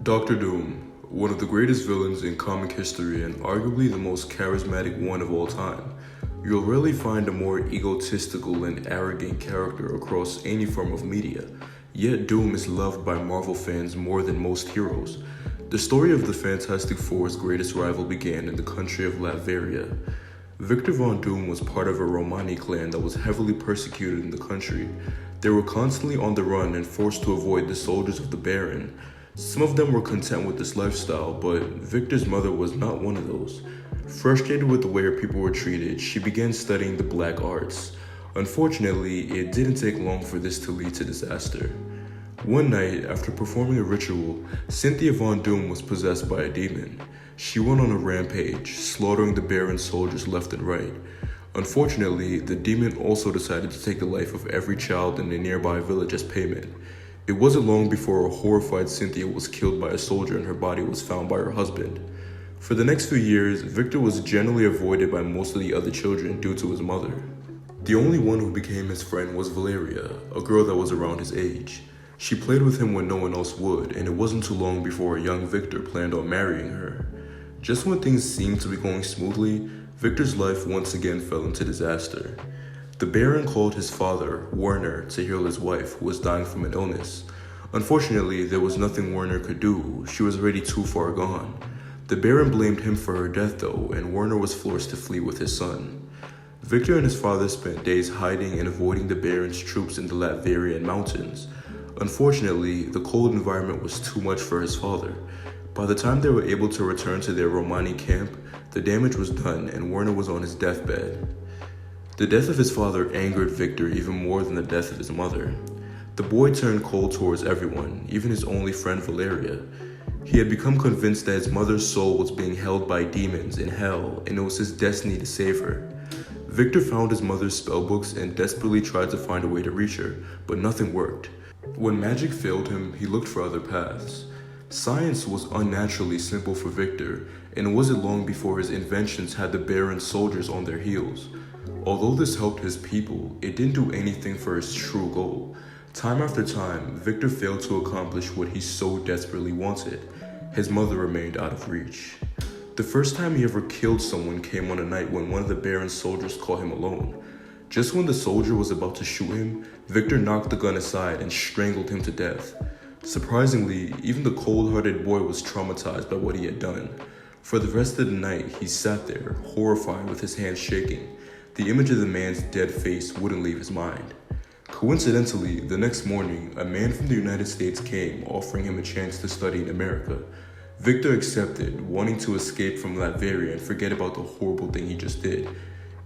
Doctor Doom, one of the greatest villains in comic history and arguably the most charismatic one of all time. You'll rarely find a more egotistical and arrogant character across any form of media, yet Doom is loved by Marvel fans more than most heroes. The story of the Fantastic Four's greatest rival began in the country of Latveria. Victor Von Doom was part of a Romani clan that was heavily persecuted in the country. They were constantly on the run and forced to avoid the soldiers of the Baron. Some of them were content with this lifestyle, but Victor's mother was not one of those. Frustrated with the way her people were treated, she began studying the black arts. Unfortunately, it didn't take long for this to lead to disaster. One night, after performing a ritual, Cynthia Von Doom was possessed by a demon. She went on a rampage, slaughtering the Baron's soldiers left and right. Unfortunately, the demon also decided to take the life of every child in the nearby village as payment. It wasn't long before a horrified Cynthia was killed by a soldier and her body was found by her husband. For the next few years, Victor was generally avoided by most of the other children due to his mother. The only one who became his friend was Valeria, a girl that was around his age. She played with him when no one else would, and it wasn't too long before young Victor planned on marrying her. Just when things seemed to be going smoothly, Victor's life once again fell into disaster. The Baron called his father, Werner, to heal his wife, who was dying from an illness. Unfortunately, there was nothing Werner could do. She was already too far gone. The Baron blamed him for her death, though, and Werner was forced to flee with his son. Victor and his father spent days hiding and avoiding the Baron's troops in the Latverian mountains. Unfortunately, the cold environment was too much for his father. By the time they were able to return to their Romani camp, the damage was done and Werner was on his deathbed. The death of his father angered Victor even more than the death of his mother. The boy turned cold towards everyone, even his only friend Valeria. He had become convinced that his mother's soul was being held by demons in hell, and it was his destiny to save her. Victor found his mother's spellbooks and desperately tried to find a way to reach her, but nothing worked. When magic failed him, he looked for other paths. Science was unnaturally simple for Victor, and it wasn't long before his inventions had the Baron's soldiers on their heels. Although this helped his people, it didn't do anything for his true goal. Time after time, Victor failed to accomplish what he so desperately wanted. His mother remained out of reach. The first time he ever killed someone came on a night when one of the Baron's soldiers caught him alone. Just when the soldier was about to shoot him, Victor knocked the gun aside and strangled him to death. Surprisingly, even the cold-hearted boy was traumatized by what he had done. For the rest of the night, he sat there, horrified with his hands shaking. The image of the man's dead face wouldn't leave his mind. Coincidentally, the next morning, a man from the United States came, offering him a chance to study in America. Victor accepted, wanting to escape from Latveria and forget about the horrible thing he just did.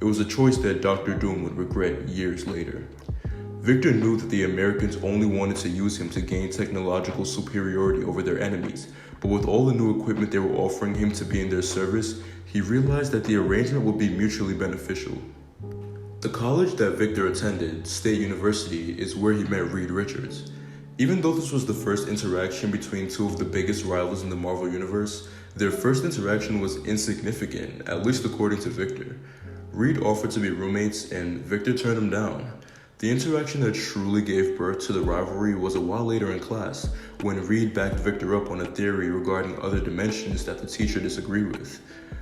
It was a choice that Dr. Doom would regret years later. Victor knew that the Americans only wanted to use him to gain technological superiority over their enemies, but with all the new equipment they were offering him to be in their service, he realized that the arrangement would be mutually beneficial. The college that Victor attended, State University, is where he met Reed Richards. Even though this was the first interaction between two of the biggest rivals in the Marvel Universe, their first interaction was insignificant, at least according to Victor. Reed offered to be roommates, and Victor turned him down. The interaction that truly gave birth to the rivalry was a while later in class, when Reed backed Victor up on a theory regarding other dimensions that the teacher disagreed with.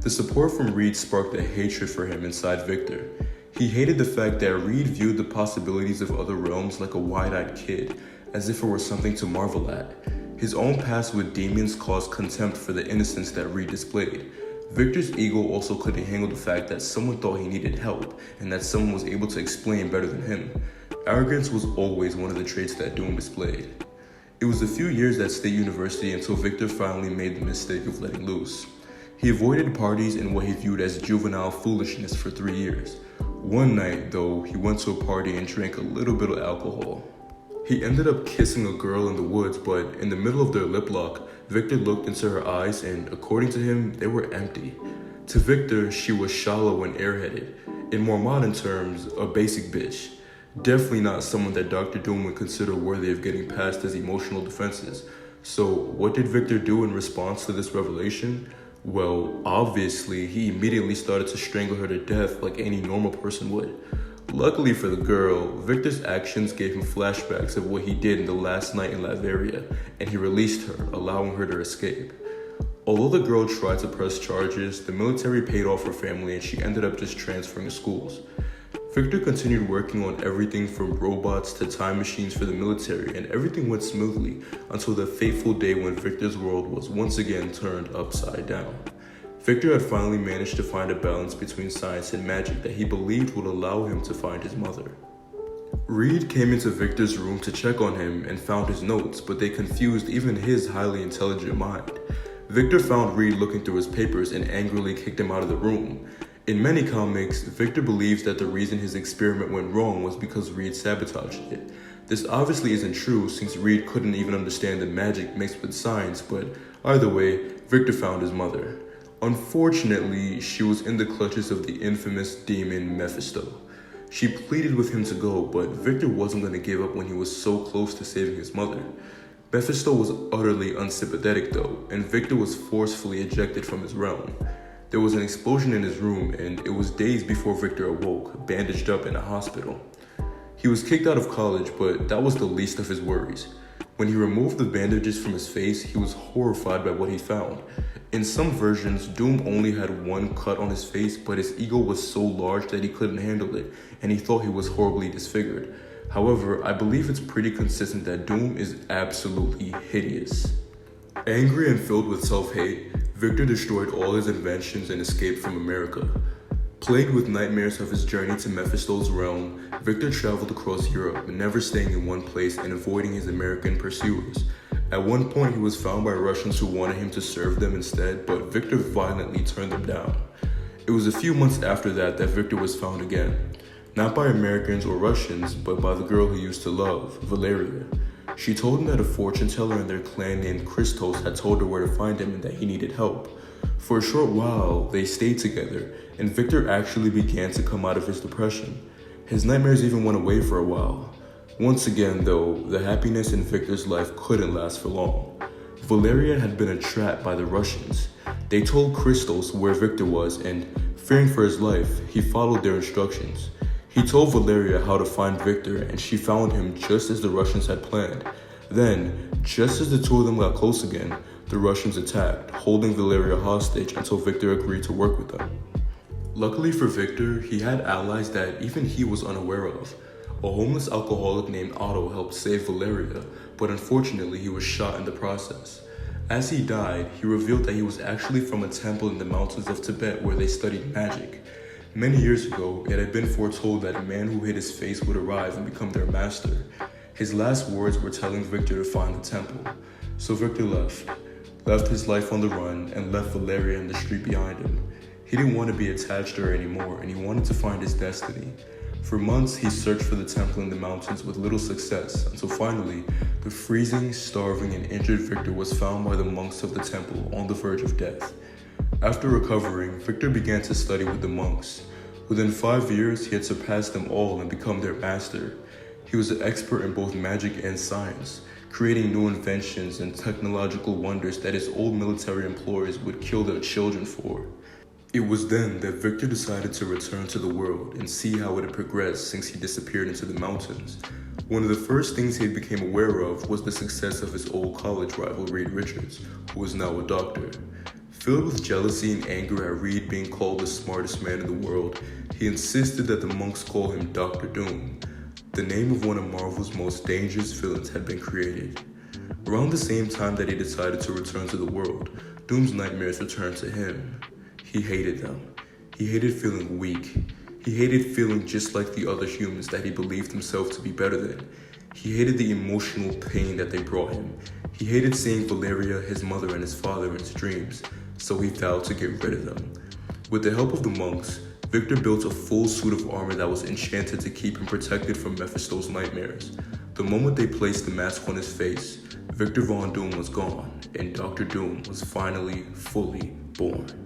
The support from Reed sparked a hatred for him inside Victor. He hated the fact that Reed viewed the possibilities of other realms like a wide-eyed kid, as if it were something to marvel at. His own past with demons caused contempt for the innocence that Reed displayed. Victor's ego also couldn't handle the fact that someone thought he needed help, and that someone was able to explain better than him. Arrogance was always one of the traits that Doom displayed. It was a few years at State University until Victor finally made the mistake of letting loose. He avoided parties and what he viewed as juvenile foolishness for 3 years. One night, though, he went to a party and drank a little bit of alcohol. He ended up kissing a girl in the woods, but in the middle of their lip lock, Victor looked into her eyes and, according to him, they were empty. To Victor, she was shallow and airheaded. In more modern terms, a basic bitch. Definitely not someone that Dr. Doom would consider worthy of getting past his emotional defenses. So, what did Victor do in response to this revelation? Well, obviously, he immediately started to strangle her to death like any normal person would. Luckily for the girl, Victor's actions gave him flashbacks of what he did in the last night in Latveria, and he released her, allowing her to escape. Although the girl tried to press charges, the military paid off her family and she ended up just transferring to schools. Victor continued working on everything from robots to time machines for the military, and everything went smoothly until the fateful day when Victor's world was once again turned upside down. Victor had finally managed to find a balance between science and magic that he believed would allow him to find his mother. Reed came into Victor's room to check on him and found his notes, but they confused even his highly intelligent mind. Victor found Reed looking through his papers and angrily kicked him out of the room. In many comics, Victor believes that the reason his experiment went wrong was because Reed sabotaged it. This obviously isn't true since Reed couldn't even understand the magic mixed with science, but either way, Victor found his mother. Unfortunately, she was in the clutches of the infamous demon Mephisto. She pleaded with him to go, but Victor wasn't going to give up when he was so close to saving his mother. Mephisto was utterly unsympathetic though, and Victor was forcefully ejected from his realm. There was an explosion in his room, and it was days before Victor awoke, bandaged up in a hospital. He was kicked out of college, but that was the least of his worries. When he removed the bandages from his face, he was horrified by what he found. In some versions, Doom only had one cut on his face, but his ego was so large that he couldn't handle it, and he thought he was horribly disfigured. However, I believe it's pretty consistent that Doom is absolutely hideous. Angry and filled with self-hate, Victor destroyed all his inventions and escaped from America. Plagued with nightmares of his journey to Mephisto's realm, Victor traveled across Europe, never staying in one place and avoiding his American pursuers. At one point, he was found by Russians who wanted him to serve them instead, but Victor violently turned them down. It was a few months after that Victor was found again. Not by Americans or Russians, but by the girl he used to love, Valeria. She told him that a fortune teller in their clan named Christos had told her where to find him and that he needed help. For a short while, they stayed together, and Victor actually began to come out of his depression. His nightmares even went away for a while. Once again, though, the happiness in Victor's life couldn't last for long. Valeria had been entrapped by the Russians. They told Christos where Victor was, and fearing for his life, he followed their instructions. He told Valeria how to find Victor, and she found him just as the Russians had planned. Then, just as the two of them got close again, the Russians attacked, holding Valeria hostage until Victor agreed to work with them. Luckily for Victor, he had allies that even he was unaware of. A homeless alcoholic named Otto helped save Valeria, but unfortunately he was shot in the process. As he died, he revealed that he was actually from a temple in the mountains of Tibet where they studied magic. Many years ago, it had been foretold that a man who hid his face would arrive and become their master. His last words were telling Victor to find the temple. So Victor left his life on the run, and left Valeria in the street behind him. He didn't want to be attached to her anymore, and he wanted to find his destiny. For months, he searched for the temple in the mountains with little success, until finally, the freezing, starving, and injured Victor was found by the monks of the temple on the verge of death. After recovering, Victor began to study with the monks. Within 5 years, he had surpassed them all and become their master. He was an expert in both magic and science, creating new inventions and technological wonders that his old military employees would kill their children for. It was then that Victor decided to return to the world and see how it had progressed since he disappeared into the mountains. One of the first things he became aware of was the success of his old college rival Reed Richards, who was now a doctor. Filled with jealousy and anger at Reed being called the smartest man in the world, he insisted that the monks call him Dr. Doom. The name of one of Marvel's most dangerous villains had been created. Around the same time that he decided to return to the world, Doom's nightmares returned to him. He hated them. He hated feeling weak. He hated feeling just like the other humans that he believed himself to be better than. He hated the emotional pain that they brought him. He hated seeing Valeria, his mother, and his father in his dreams, so he vowed to get rid of them. With the help of the monks, Victor built a full suit of armor that was enchanted to keep him protected from Mephisto's nightmares. The moment they placed the mask on his face, Victor Von Doom was gone, and Dr. Doom was finally fully born.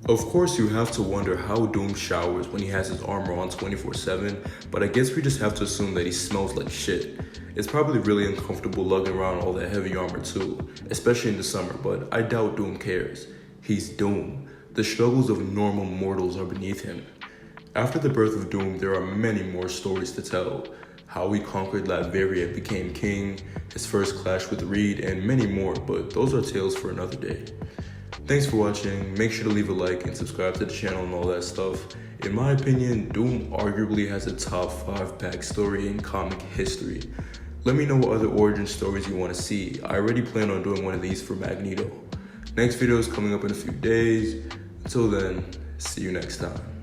Of course, you have to wonder how Doom showers when he has his armor on 24/7, but I guess we just have to assume that he smells like shit. It's probably really uncomfortable lugging around all that heavy armor too, especially in the summer, but I doubt Doom cares. He's Doom. The struggles of normal mortals are beneath him. After the birth of Doom, there are many more stories to tell. How he conquered Latveria and became king, his first clash with Reed, and many more, but those are tales for another day. Thanks for watching. Make sure to leave a like and subscribe to the channel and all that stuff. In my opinion, Doom arguably has a top 5 backstory in comic history. Let me know what other origin stories you want to see. I already plan on doing one of these for Magneto. Next video is coming up in a few days. Until then, see you next time.